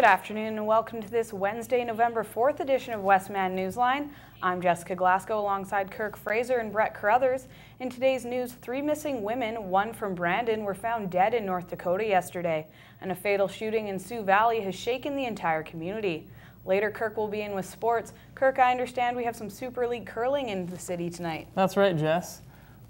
Good afternoon and welcome to this Wednesday, November 4th edition of Westman Newsline. I'm Jessica Glasgow alongside Kirk Fraser and Brett Carruthers. In today's news, 3 missing women, 1 from Brandon, were found dead in North Dakota yesterday, and a fatal shooting in Sioux Valley has shaken the entire community. Later, Kirk will be in with sports. Kirk, I understand we have some Super League curling in the city tonight. That's right, Jess.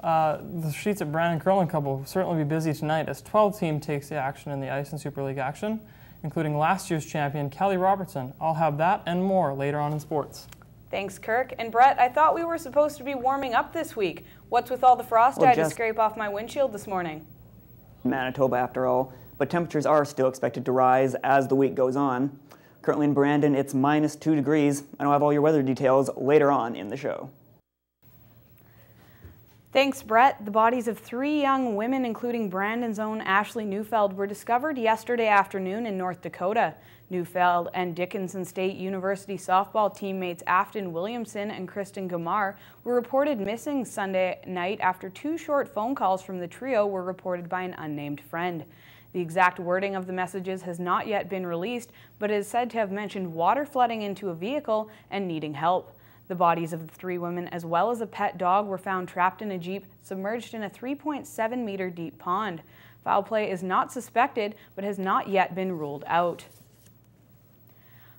The Sheets at Brandon Curling Club will certainly be busy tonight as 12 team takes the action in the ice and Super League action, including last year's champion Kelly Robertson. I'll have that and more later on in sports. Thanks, Kirk. And Brett, I thought we were supposed to be warming up this week. What's with all the frost I had to scrape off my windshield this morning? Manitoba after all, but temperatures are still expected to rise as the week goes on. Currently in Brandon, it's -2 degrees, and I'll have all your weather details later on in the show. Thanks, Brett. The bodies of 3 young women, including Brandon's own Ashley Neufeld, were discovered yesterday afternoon in North Dakota. Neufeld and Dickinson State University softball teammates Afton Williamson and Kristen Gamar were reported missing Sunday night after 2 short phone calls from the trio were reported by an unnamed friend. The exact wording of the messages has not yet been released, but is said to have mentioned water flooding into a vehicle and needing help. The bodies of the 3 women, as well as a pet dog, were found trapped in a Jeep submerged in a 3.7-meter deep pond. Foul play is not suspected, but has not yet been ruled out.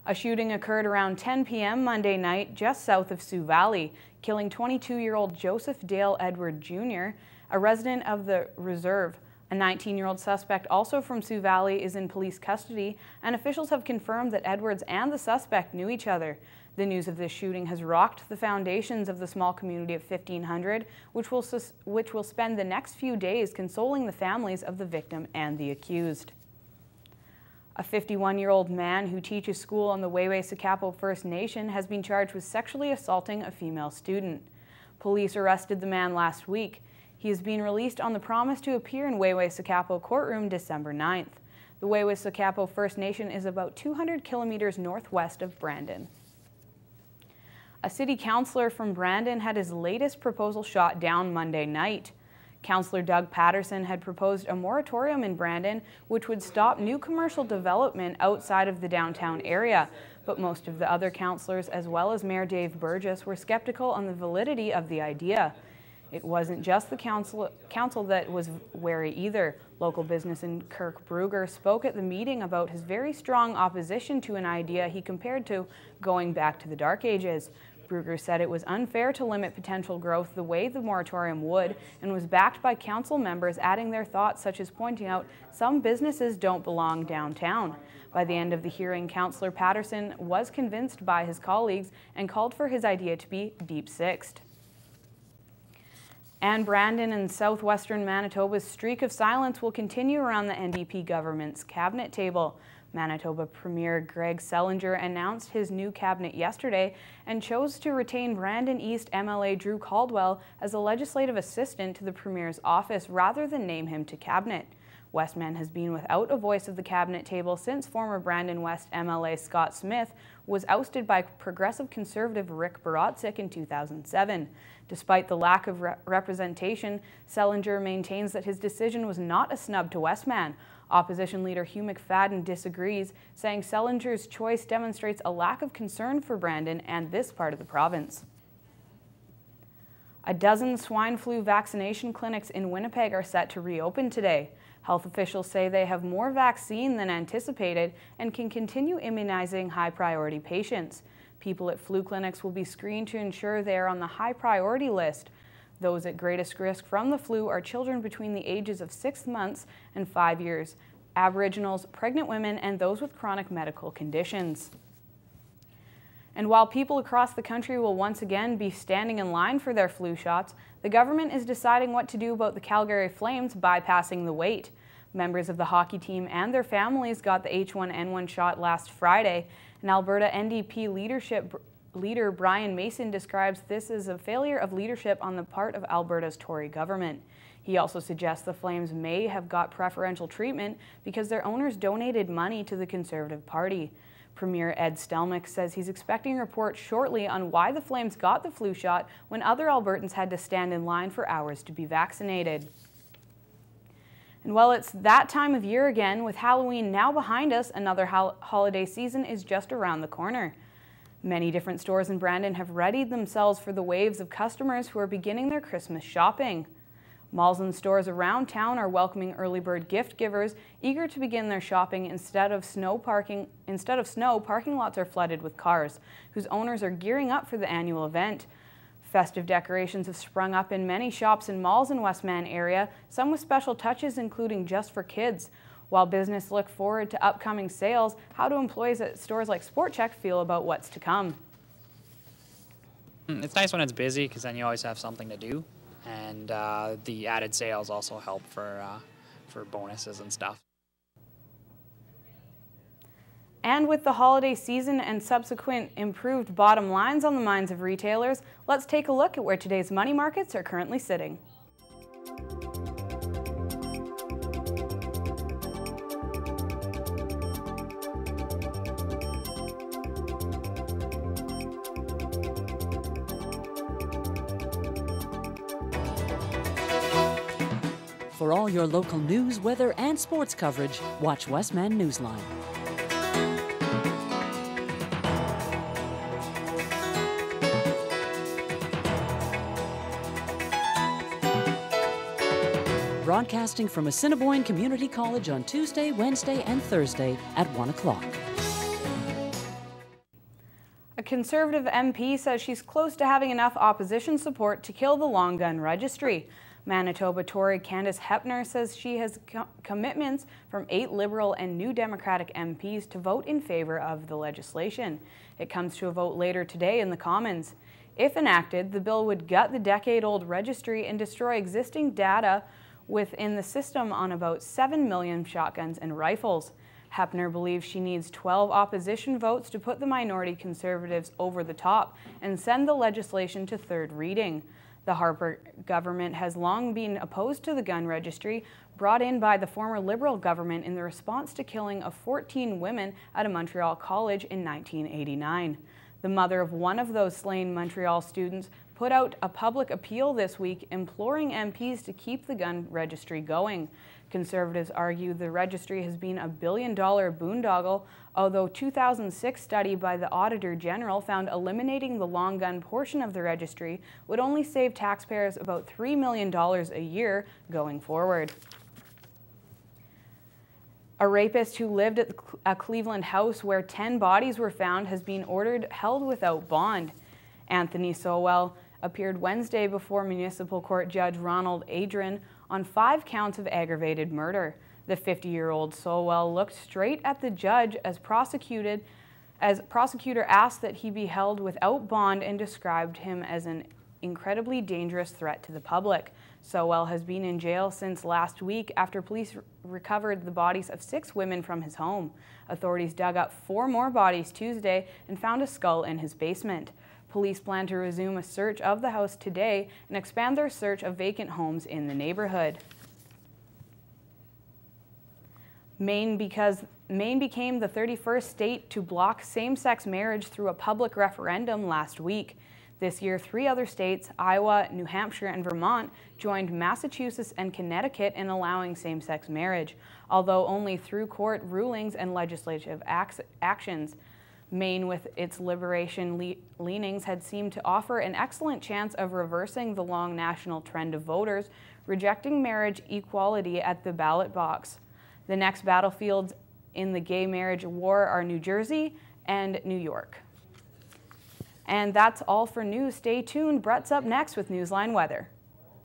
A shooting occurred around 10 p.m. Monday night just south of Sioux Valley, killing 22-year-old Joseph Dale Edward Jr., a resident of the Reserve. A 19-year-old suspect, also from Sioux Valley, is in police custody, and officials have confirmed that Edwards and the suspect knew each other. The news of this shooting has rocked the foundations of the small community of 1500, which will spend the next few days consoling the families of the victim and the accused. A 51-year-old man who teaches school on the Wew'suwaka'po First Nation has been charged with sexually assaulting a female student. Police arrested the man last week. He is being released on the promise to appear in Wew'suwaka'po courtroom December 9th. The Wew'suwaka'po First Nation is about 200 kilometers northwest of Brandon. A city councillor from Brandon had his latest proposal shot down Monday night. Councillor Doug Patterson had proposed a moratorium in Brandon which would stop new commercial development outside of the downtown area, but most of the other councillors, as well as Mayor Dave Burgess, were skeptical on the validity of the idea. It wasn't just the council that was wary either. Local businessman Kirk Brugger spoke at the meeting about his very strong opposition to an idea he compared to going back to the Dark Ages. Brugger said it was unfair to limit potential growth the way the moratorium would, and was backed by council members adding their thoughts, such as pointing out some businesses don't belong downtown. By the end of the hearing, Councillor Patterson was convinced by his colleagues and called for his idea to be deep-sixed. And Brandon and southwestern Manitoba's streak of silence will continue around the NDP government's cabinet table. Manitoba Premier Greg Selinger announced his new cabinet yesterday and chose to retain Brandon East MLA Drew Caldwell as a legislative assistant to the Premier's office rather than name him to cabinet. Westman has been without a voice at the cabinet table since former Brandon West MLA Scott Smith was ousted by progressive conservative Rick Barotzik in 2007. Despite the lack of representation, Selinger maintains that his decision was not a snub to Westman. Opposition leader Hugh McFadden disagrees, saying Selinger's choice demonstrates a lack of concern for Brandon and this part of the province. A dozen swine flu vaccination clinics in Winnipeg are set to reopen today. Health officials say they have more vaccine than anticipated and can continue immunizing high-priority patients. People at flu clinics will be screened to ensure they are on the high-priority list. Those at greatest risk from the flu are children between the ages of 6 months and 5 years, Aboriginals, pregnant women, and those with chronic medical conditions. And while people across the country will once again be standing in line for their flu shots, the government is deciding what to do about the Calgary Flames bypassing the wait. Members of the hockey team and their families got the H1N1 shot last Friday, and Alberta NDP leader Brian Mason describes this as a failure of leadership on the part of Alberta's Tory government. He also suggests the Flames may have got preferential treatment because their owners donated money to the Conservative Party. Premier Ed Stelmach says he's expecting reports shortly on why the Flames got the flu shot when other Albertans had to stand in line for hours to be vaccinated. And while it's that time of year again, with Halloween now behind us, another holiday season is just around the corner. Many different stores in Brandon have readied themselves for the waves of customers who are beginning their Christmas shopping. Malls and stores around town are welcoming early bird gift givers eager to begin their shopping. Instead of snow, parking lots are flooded with cars, whose owners are gearing up for the annual event. Festive decorations have sprung up in many shops and malls in Westman area, some with special touches including just for kids. While business look forward to upcoming sales, how do employees at stores like Sport Chek feel about what's to come? It's nice when it's busy because then you always have something to do, and the added sales also help for bonuses and stuff. And with the holiday season and subsequent improved bottom lines on the minds of retailers, let's take a look at where today's money markets are currently sitting. For all your local news, weather, and sports coverage, watch Westman Newsline. Broadcasting from Assiniboine Community College on Tuesday, Wednesday, and Thursday at 1 o'clock. A Conservative MP says she's close to having enough opposition support to kill the long gun registry. Manitoba Tory Candace Hepner says she has commitments from 8 Liberal and New Democratic MPs to vote in favor of the legislation. It comes to a vote later today in the Commons. If enacted, the bill would gut the decade-old registry and destroy existing data within the system on about 7 million shotguns and rifles. Hepner believes she needs 12 opposition votes to put the minority Conservatives over the top and send the legislation to third reading. The Harper government has long been opposed to the gun registry, brought in by the former Liberal government in the response to killing of 14 women at a Montreal college in 1989. The mother of one of those slain Montreal students put out a public appeal this week imploring MPs to keep the gun registry going. Conservatives argue the registry has been a billion-dollar boondoggle, although a 2006 study by the Auditor General found eliminating the long gun portion of the registry would only save taxpayers about $3 million a year going forward. A rapist who lived at a Cleveland house where 10 bodies were found has been ordered held without bond. Anthony Sowell appeared Wednesday before Municipal Court Judge Ronald Adrian on 5 counts of aggravated murder. The 50-year-old Sowell looked straight at the judge as prosecutor asked that he be held without bond and described him as an incredibly dangerous threat to the public. Sowell has been in jail since last week after police recovered the bodies of 6 women from his home. Authorities dug up 4 more bodies Tuesday and found a skull in his basement. Police plan to resume a search of the house today and expand their search of vacant homes in the neighborhood. Maine became the 31st state to block same-sex marriage through a public referendum last week. This year, 3 other states, Iowa, New Hampshire, and Vermont, joined Massachusetts and Connecticut in allowing same-sex marriage, although only through court rulings and legislative actions. Maine, with its liberation leanings, had seemed to offer an excellent chance of reversing the long national trend of voters rejecting marriage equality at the ballot box. The next battlefields in the gay marriage war are New Jersey and New York. And that's all for news. Stay tuned. Brett's up next with Newsline Weather.